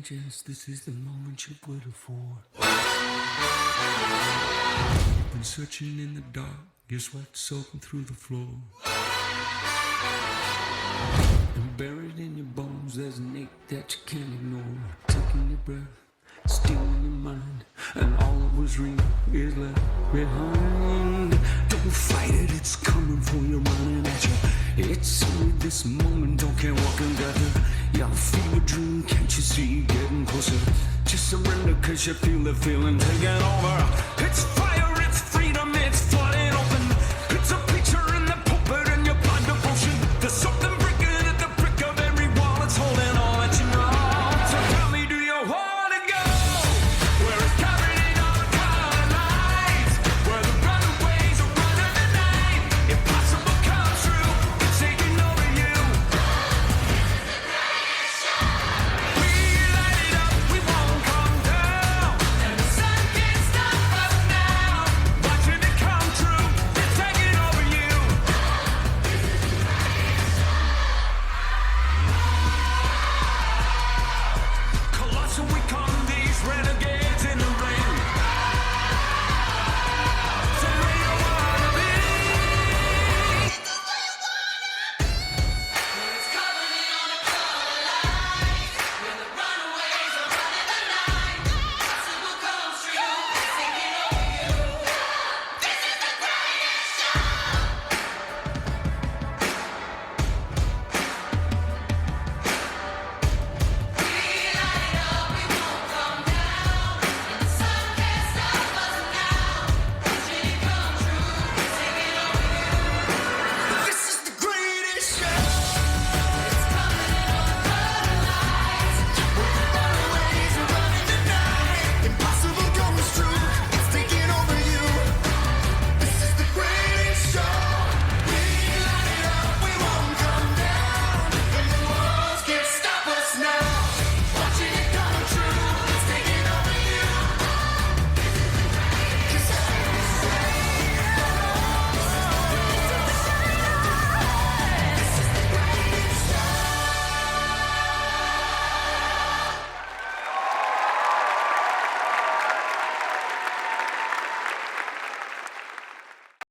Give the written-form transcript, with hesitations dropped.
vengeance, this is the moment you've waited for. Been searching in the dark, your sweat soaking through the floor. And buried in your bones, there's an ache that you can't ignore. Taking your breath, stealing your mind, and all that was real is left behind. Don't fight it, it's coming for you, running at you. It's only this moment, don't care what can gather. You feel a dream, can't you see getting closer? Just surrender, cause you feel the feeling taking over. It's fire, it's freedom, it's flooding open. It's a picture in the pulpit and your blind devotion. There's something breaking at the brick of every wall, it's holding all that you know. So tell me, do you want to go where it's covered in all the colored lights, where the runaways are running the night? Impossible comes true, it's taking over you. We light it up, we won't come down, and the sun can't stop us now. Watching it come true, it's taking over you. Colossal, we come